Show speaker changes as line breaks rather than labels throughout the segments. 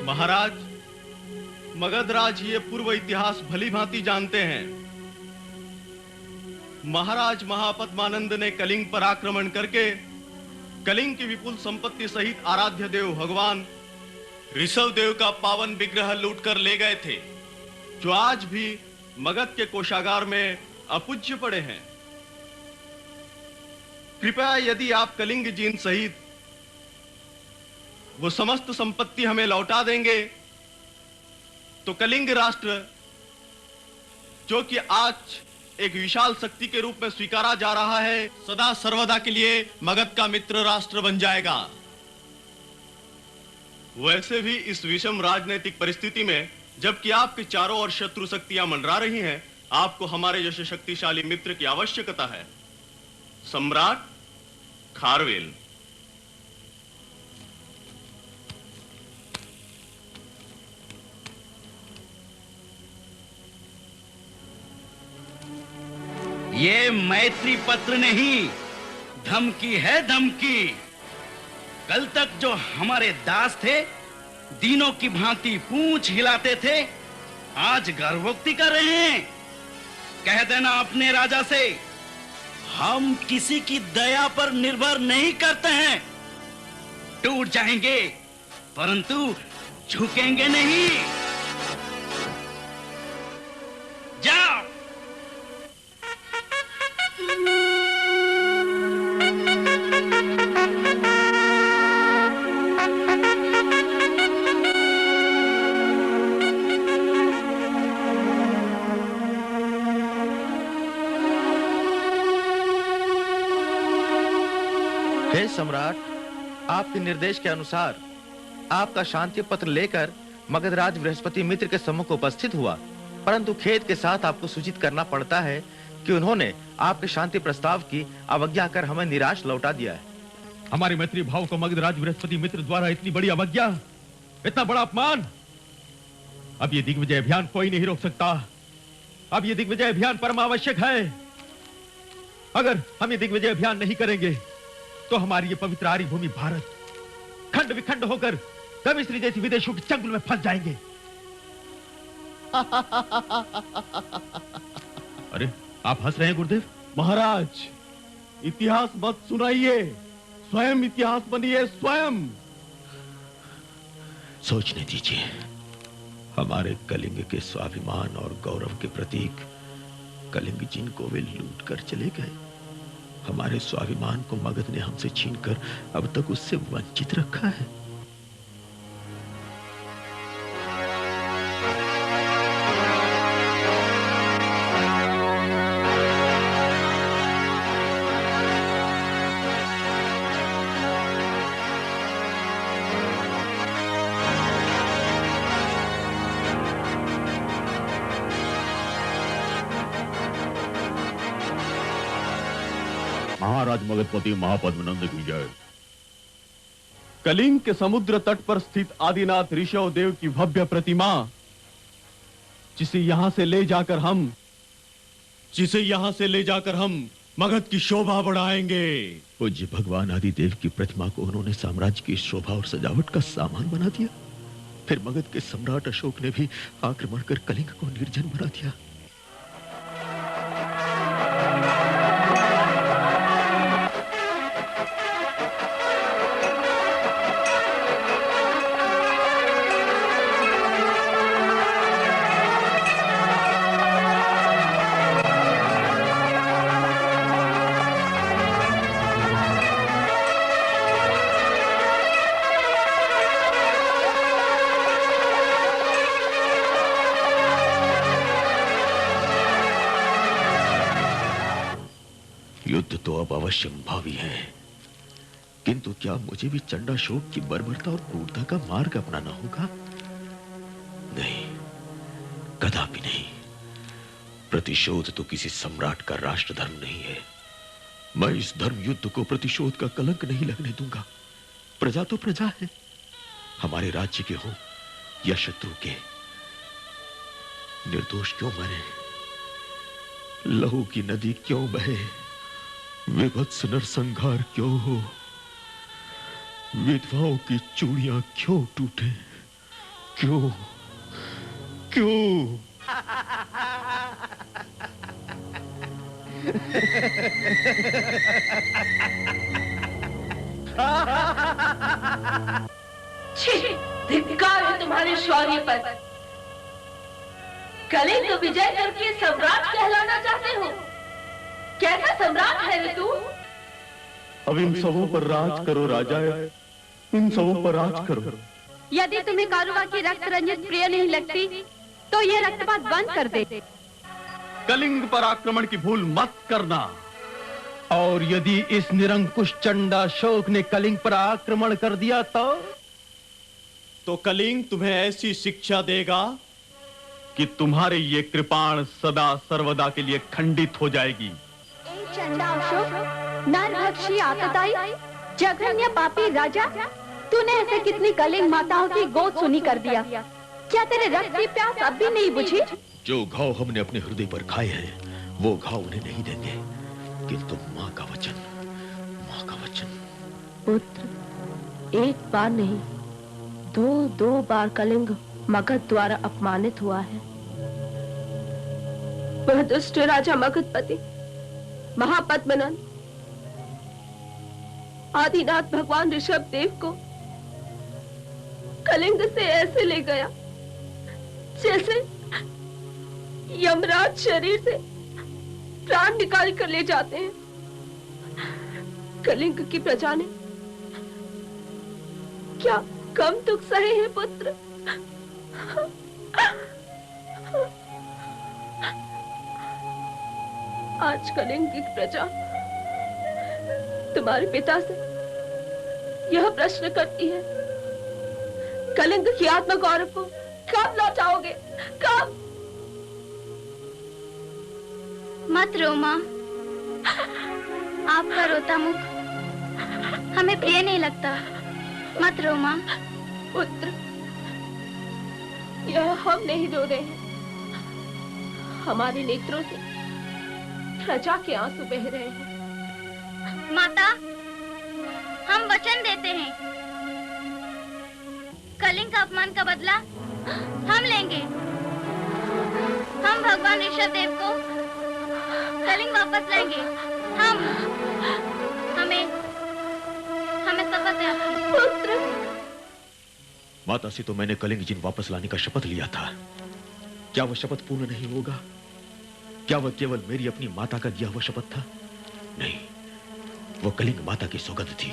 महाराज, मगधराज ये पूर्व इतिहास भली भांति जानते हैं। महाराज महापद्मानंद ने कलिंग पर आक्रमण करके कलिंग की विपुल संपत्ति सहित आराध्य देव भगवान ऋषभ देव का पावन विग्रह लूटकर ले गए थे, जो आज भी मगध के कोषागार में अपूज्य पड़े हैं। कृपया यदि आप कलिंग जीन सहित वो समस्त संपत्ति हमें लौटा देंगे तो कलिंग राष्ट्र, जो कि आज एक विशाल शक्ति के रूप में स्वीकारा जा रहा है, सदा सर्वदा के लिए मगध का मित्र राष्ट्र बन जाएगा। वैसे भी इस विषम राजनीतिक परिस्थिति में, जबकि आपके चारों ओर शत्रु शक्तियां मंडरा रही हैं, आपको हमारे जैसे शक्तिशाली मित्र की आवश्यकता है। सम्राट खारवेल।
ये मैत्री पत्र नहीं, धमकी है, धमकी। कल तक जो हमारे दास थे, दीनों की भांति पूंछ हिलाते थे, आज गर्भोक्ति कर रहे हैं। कह देना अपने राजा से, हम किसी की दया पर निर्भर नहीं करते हैं। टूट जाएंगे परंतु झुकेंगे नहीं। जाओ।
हे सम्राट, आपके निर्देश के अनुसार आपका शांति पत्र लेकर मगधराज बृहस्पति मित्र के सम्मुख उपस्थित हुआ, परंतु खेद के साथ आपको सूचित करना पड़ता है कि उन्होंने आपके शांति प्रस्ताव की अवज्ञा कर हमें निराश लौटा दिया है।
हमारे मैत्री भाव को मगधराज बृहस्पति मित्र द्वारा इतनी बड़ी अवज्ञा, इतना बड़ा अपमान। अब ये दिग्विजय अभियान कोई नहीं रोक सकता। अब ये दिग्विजय अभियान परम आवश्यक है। अगर हम ये दिग्विजय अभियान नहीं करेंगे तो हमारी ये पवित्र आर्य भूमि भारत खंड विखंड होकर कमिश्री जैसी विदेशों के चंगुल में फंस जाएंगे। अरे, आप हंस रहे हैं गुरुदेव?
महाराज, इतिहास मत सुनाइए, स्वयं इतिहास बनिए, स्वयं।
सोचने दीजिए, हमारे कलिंग के स्वाभिमान और गौरव के प्रतीक कलिंग जिनको वे लूट कर चले गए, हमारे स्वाभिमान को मगध ने हमसे छीनकर अब तक उससे वंचित रखा है।
महाराज मगधपति महापद्मानंद की जय।
कलिंग के समुद्र तट पर स्थित आदिनाथ ऋषभ देव की भव्य प्रतिमा, जिसे यहां से ले जाकर हम मगध की शोभा बढ़ाएंगे।
पूज्य भगवान आदिदेव की प्रतिमा को उन्होंने साम्राज्य की शोभा और सजावट का सामान बना दिया। फिर मगध के सम्राट अशोक ने भी आक्रमण कर कलिंग को निर्जन बना दिया। युद्ध तो अब अवश्य भावी है, किंतु क्या मुझे भी चंडाशोक की बर्बरता और क्रूरता का मार्ग अपनाना होगा? नहीं, कदापि नहीं। प्रतिशोध तो किसी सम्राट का राष्ट्र धर्म नहीं है। मैं इस धर्म युद्ध को प्रतिशोध का कलंक नहीं लगने दूंगा। प्रजा तो प्रजा है, हमारे राज्य के हो या शत्रु के। निर्दोष क्यों मरे, लहू की नदी क्यों बहे, विभत्स नरसंहार क्यों हो, विधवाओं की चूड़ियां क्यों टूटे, क्यों क्यों?
छी, धिक्कार है तुम्हारे शौर्य पर। कलिंग विजय करके सम्राट कहलाना चाहते हो? कैसा सम्राट है रे तू?
अब इन सबों पर राज करो राजा, इन सबों पर राज करो।
यदि तुम्हें कारुवा की रक्त रंजित प्रिय नहीं लगती तो ये रक्तपात बंद कर दे।
कलिंग पर आक्रमण की भूल मत करना।
और यदि इस निरंकुश चंडाशोक ने कलिंग पर आक्रमण कर दिया तो
कलिंग तुम्हें ऐसी शिक्षा देगा कि तुम्हारे ये कृपाण सदा सर्वदा के लिए खंडित हो जाएगी।
चंडाशोक, नरभक्षी आतताई, जघन्य पापी राजा, तूने ऐसे कितनी कलिंग माताओं की गोद सुनी कर दिया। क्या तेरे रक्त की प्यास अब भी नहीं बुझी?
जो घाव हमने अपने हृदय पर खाए हैं वो घाव उन्हें नहीं देंगे, किंतु माँ का वचन, माँ का वचन।
पुत्र, एक बार नहीं, दो बार कलिंग मगध द्वारा अपमानित हुआ है। वह दुष्ट राजा मगधपति महापद्मनंद आदिनाथ भगवान ऋषभ देव को कलिंग से ऐसे ले गया जैसे यमराज शरीर से प्राण निकाल कर ले जाते हैं। कलिंग की प्रजा ने क्या कम दुख सहे हैं पुत्र? आज कलिंग की प्रजा तुम्हारे पिता से यह प्रश्न करती है, कलिंग की आत्म गौरव को कब लौटाओगे? कब?
मत रो माँ, आपका रोता मुख हमें प्रिय नहीं लगता। मत रो माँ।
पुत्र, यह हम नहीं रो रहे हैं, हमारे नेत्रों से प्रजा के आंसू बह रहे हैं।
माता, हम वचन देते हैं, कलिंग का अपमान का बदला हम लेंगे। हम भगवान ऋषभ देव को कलिंग वापस लाएंगे। हमें शपथ है आपकी।
पुत्र,
माता से तो मैंने कलिंग जिन वापस लाने का शपथ लिया था। क्या वह शपथ पूर्ण नहीं होगा? क्या वह केवल मेरी अपनी माता का दिया हुआ शपथ था? नहीं, वह कलिंग माता की सौगंध थी।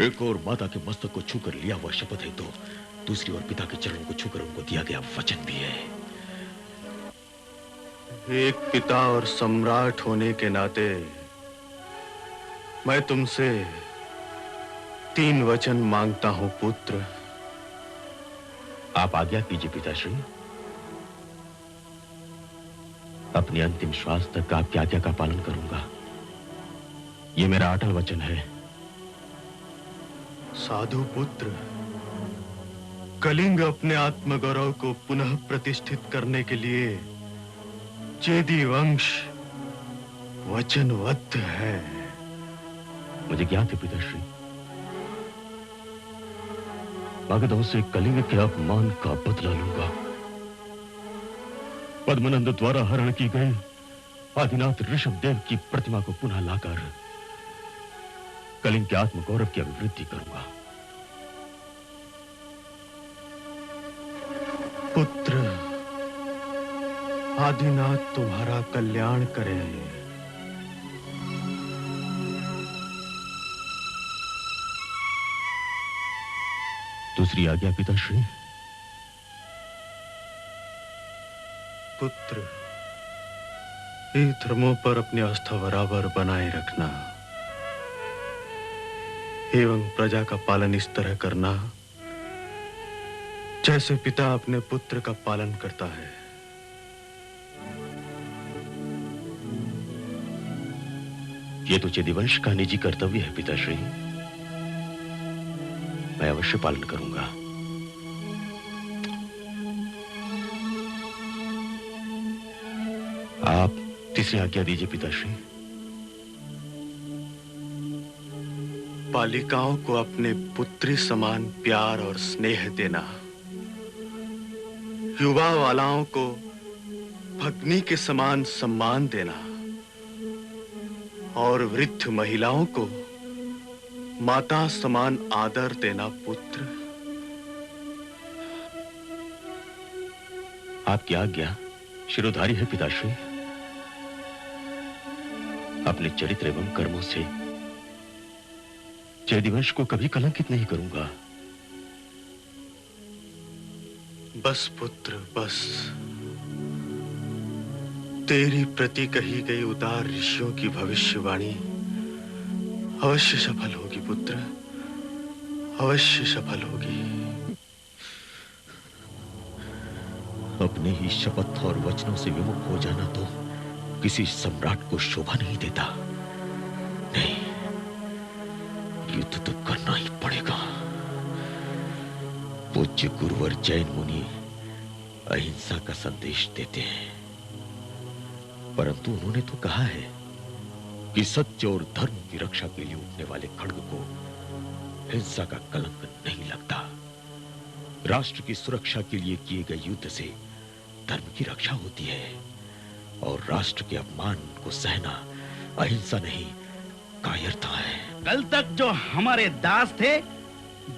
एक और माता के मस्तक को छूकर लिया हुआ शपथ है, तो दूसरी ओर पिता के चरणों को छूकर उनको दिया गया वचन भी है।
एक पिता और सम्राट होने के नाते मैं तुमसे 3 वचन मांगता हूं पुत्र।
आप आज्ञा कीजिए पिताश्री। अपनी अंतिम श्वास तक आपकी आज्ञा का पालन करूंगा, ये मेरा अटल वचन है।
साधु पुत्र, कलिंग अपने आत्मगौरव को पुनः प्रतिष्ठित करने के लिए चेदी वंश वचनबद्ध है।
मुझे ज्ञात है पिताश्री, मगधों से कलिंग के अपमान का बदला लूंगा। पद्मनंद द्वारा हरण की गई आदिनाथ ऋषभ देव की प्रतिमा को पुनः लाकर कलिंग के आत्मगौरव की अभिवृद्धि करूंगा।
पुत्र, आदिनाथ तुम्हारा कल्याण करे।
दूसरी आज्ञा पिताश्री।
पुत्र, ये धर्मों पर अपनी आस्था बराबर बनाए रखना एवं प्रजा का पालन इस तरह करना जैसे पिता अपने पुत्र का पालन करता है।
ये तो चेदीवंश का निजी कर्तव्य है पिताश्री, मैं अवश्य पालन करूंगा। आप तीसरी आज्ञा दीजिए पिताश्री।
बालिकाओं को अपने पुत्री समान प्यार और स्नेह देना युवा वालाओं को भगनी के समान सम्मान देना और वृद्ध महिलाओं को माता समान आदर देना पुत्र।
आपकी आज्ञा शिरोधारी है पिताश्री। अपने चरित्र एवं कर्मों से चैदिवंश को कभी कलंकित नहीं करूंगा।
बस पुत्र बस, तेरी प्रति कही गई उदार ऋषियों की भविष्यवाणी अवश्य सफल होगी पुत्र, अवश्य सफल होगी।
अपने ही शपथ और वचनों से विमुख हो जाना तो किसी सम्राट को शोभा नहीं देता। नहीं, युद्ध तो करना ही पड़ेगा। पूज्य गुरुवर जैन मुनि अहिंसा का संदेश देते हैं, परंतु उन्होंने तो कहा है कि सत्य और धर्म की रक्षा के लिए उठने वाले खड्ग को हिंसा का कलंक नहीं लगता। राष्ट्र की सुरक्षा के लिए किए गए युद्ध से धर्म की रक्षा होती है, और राष्ट्र के अपमान को सहना अहिंसा नहीं कायरता है।
कल तक जो हमारे दास थे,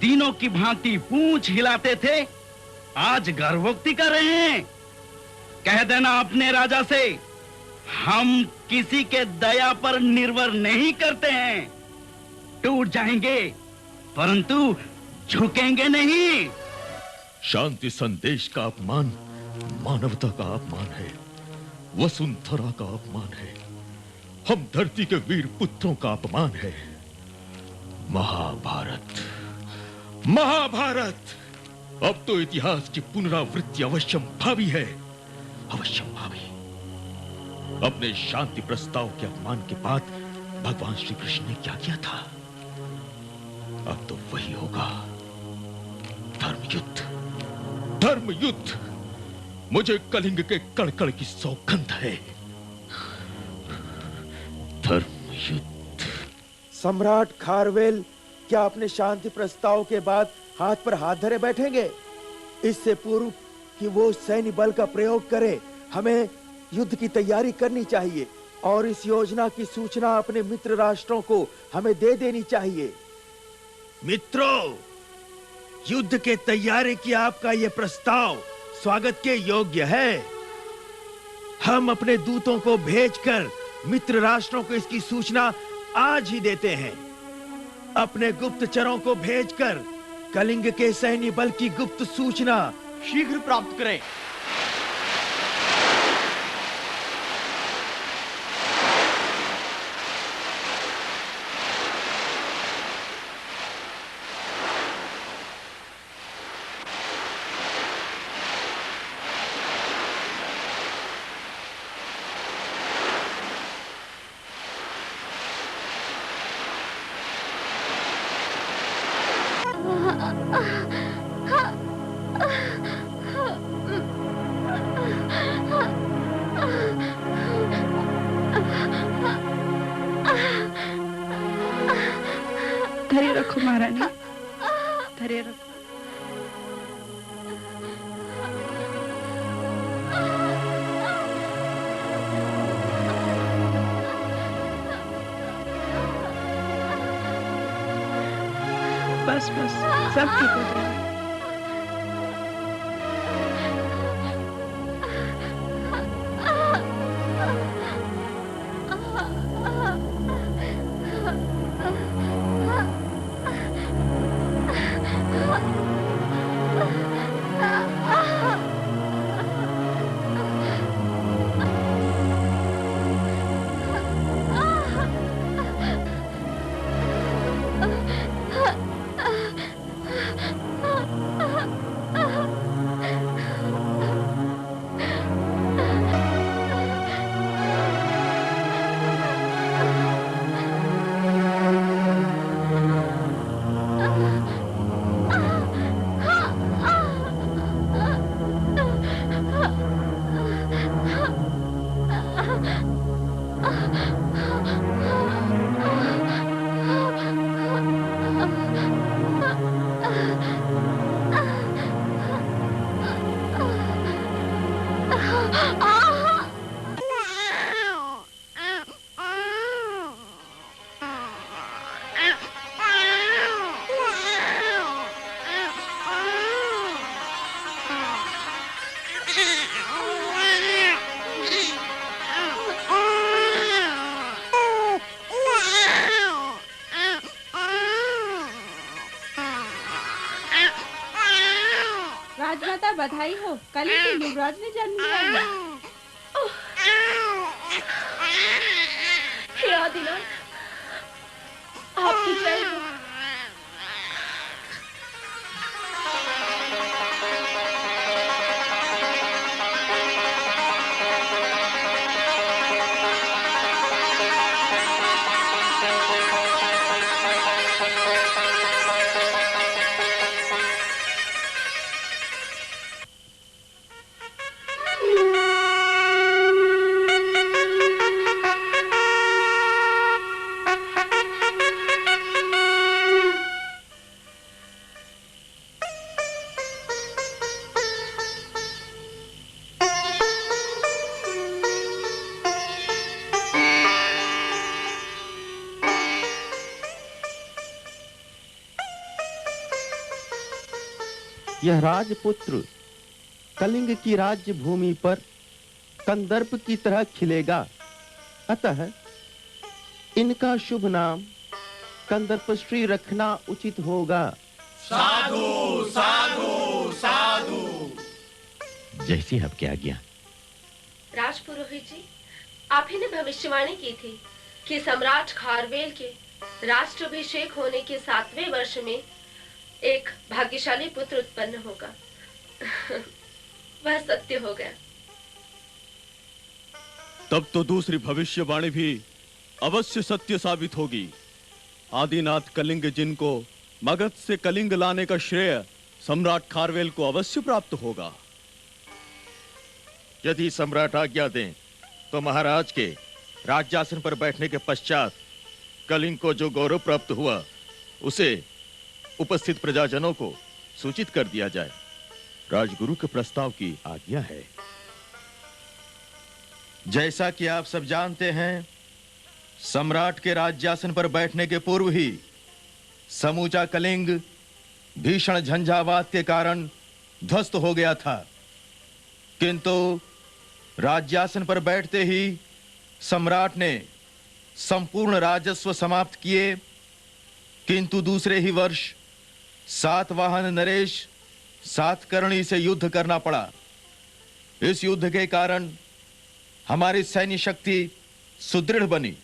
दीनों की भांति पूंछ हिलाते थे, आज गर्भोक्ति कर रहे हैं। कह देना अपने राजा से, हम किसी के दया पर निर्भर नहीं करते हैं। टूट जाएंगे परंतु झुकेंगे नहीं।
शांति संदेश का अपमान मानवता का अपमान है, वसुंधरा का अपमान है, हम धरती के वीर पुत्रों का अपमान है। महाभारत, महाभारत अब तो इतिहास की पुनरावृत्ति अवश्यम भावी है, अवश्यम भावी। अपने शांति प्रस्ताव के अपमान के बाद भगवान श्री कृष्ण ने क्या किया था, अब तो वही होगा, धर्मयुद्ध। धर्मयुद्ध, मुझे कलिंग के कड़कड़ की सौगंध है। धर्मयुद्ध।
सम्राट खारवेल क्या अपने शांति प्रस्ताव के बाद हाथ पर हाथ धरे बैठेंगे? इससे पूर्व कि वो सैन्य बल का प्रयोग करे, हमें युद्ध की तैयारी करनी चाहिए और इस योजना की सूचना अपने मित्र राष्ट्रों को हमें दे देनी चाहिए।
मित्रों, युद्ध के तैयारी की आपका यह प्रस्ताव स्वागत के योग्य है। हम अपने दूतों को भेजकर मित्र राष्ट्रों को इसकी सूचना आज ही देते हैं। अपने गुप्तचरों को भेजकर कलिंग के सैन्य बल की गुप्त सूचना
शीघ्र प्राप्त करें।
धैर्य रखो महारानी, धैर्य रखो। बस बस, सब ठीक हो जाएगा। राजमाता बधाई हो, कलिंग के युवराज ने जन्म लिया है।
हे आदिनाथ, आपकी जय हो।
यह राजपुत्र कलिंग की राज्य भूमि पर कंदर्प की तरह खिलेगा, अतः इनका शुभ नाम कंदर्प श्री रखना उचित होगा।
साधु साधु साधु।
जैसी आपकी आज्ञा।
राजपुरोहित जी, आप ही ने भविष्यवाणी की थी कि सम्राट खारवेल के राष्ट्राभिषेक होने के 7वें वर्ष में एक भाग्यशाली पुत्र उत्पन्न होगा। वह सत्य हो गया।
तब तो दूसरी भविष्यवाणी भी अवश्य सत्य साबित होगी। आदिनाथ कलिंग जिनको मगध से कलिंग लाने का श्रेय सम्राट खारवेल को अवश्य प्राप्त होगा।
यदि सम्राट आज्ञा दें तो महाराज के राज्यासन पर बैठने के पश्चात कलिंग को जो गौरव प्राप्त हुआ उसे उपस्थित प्रजाजनों को सूचित कर दिया जाए।
राजगुरु के प्रस्ताव की आज्ञा है।
जैसा कि आप सब जानते हैं, सम्राट के राज्यासन पर बैठने के पूर्व ही समूचा कलिंग भीषण झंझावात के कारण ध्वस्त हो गया था, किंतु राज्यासन पर बैठते ही सम्राट ने संपूर्ण राजस्व समाप्त किए। किंतु दूसरे ही वर्ष सातवाहन नरेश सातकर्णी से युद्ध करना पड़ा। इस युद्ध के कारण हमारी सैन्य शक्ति सुदृढ़ बनी।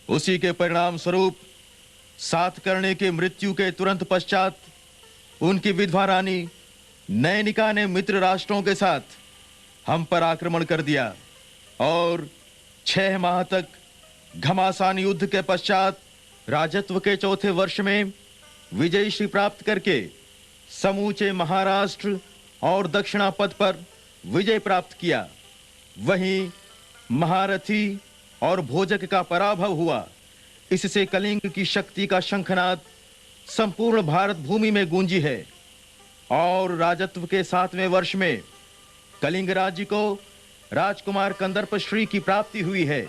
उसी के परिणाम स्वरूप सातकर्णी की मृत्यु के तुरंत पश्चात उनकी विधवा रानी नैनिका ने मित्र राष्ट्रों के साथ हम पर आक्रमण कर दिया और 6 माह तक घमासान युद्ध के पश्चात राजत्व के चौथे वर्ष में विजय श्री प्राप्त करके समूचे महाराष्ट्र और दक्षिणापथ पर विजय प्राप्त किया। वहीं महारथी और भोजक का पराभव हुआ। इससे कलिंग की शक्ति का शंखनाद संपूर्ण भारत भूमि में गूंजी है और राजत्व के 7वें वर्ष में कलिंग राज्य को राजकुमार कंदर्प श्री की प्राप्ति हुई है।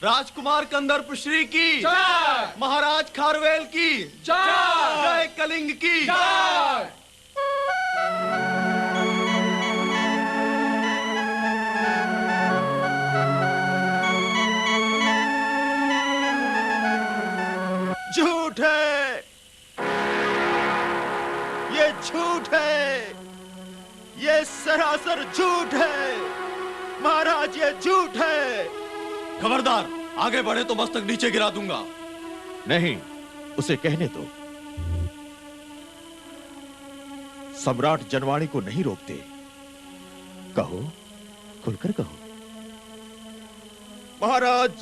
राजकुमार कंदर्प श्री की जय, महाराज खारवेल की जय, जय कलिंग की जय।
झूठ है, ये झूठ है, ये सरासर झूठ है महाराज, ये झूठ है।
खबरदार, आगे बढ़े तो मस्तक नीचे गिरा दूंगा।
नहीं, उसे कहने दो। सम्राट जनवाणी को नहीं रोकते। कहो, खुलकर कहो।
महाराज,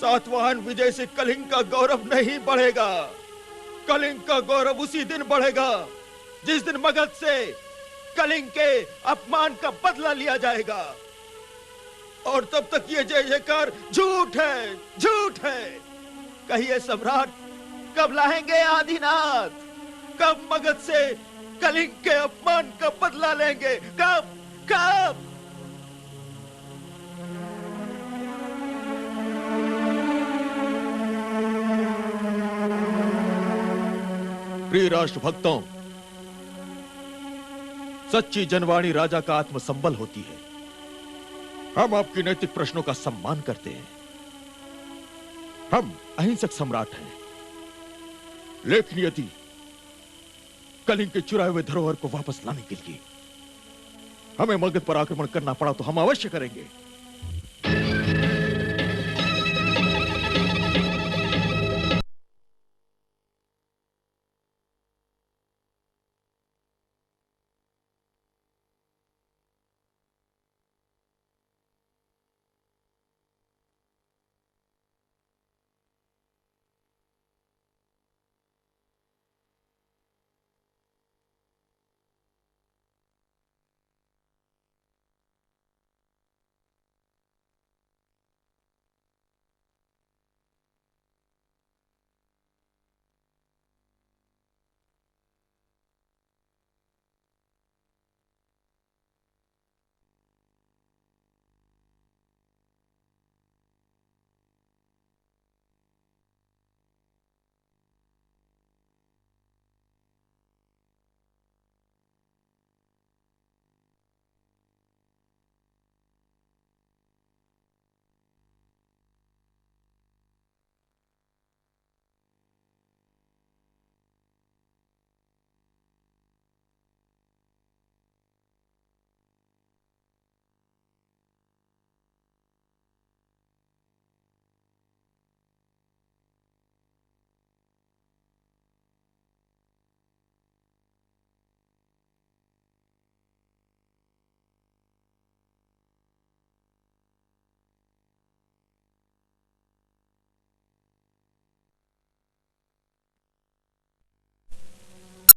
सातवाहन विजय से कलिंग का गौरव नहीं बढ़ेगा। कलिंग का गौरव उसी दिन बढ़ेगा जिस दिन मगध से कलिंग के अपमान का बदला लिया जाएगा। और तब तक ये जय जयकार झूठ है, झूठ है। कहिए सम्राट, कब लाएंगे आदिनाथ? कब मगध से कलिंग के अपमान का बदला लेंगे? कब कब?
प्रिय राष्ट्र भक्तों, सच्ची जनवाणी राजा का आत्मसंबल होती है। हम आपके नैतिक प्रश्नों का सम्मान करते हैं। हम अहिंसक सम्राट हैं, लेकिन यदि
कलिंग के चुराए हुए धरोहर को वापस लाने के लिए हमें मगध पर आक्रमण करना पड़ा तो हम अवश्य करेंगे।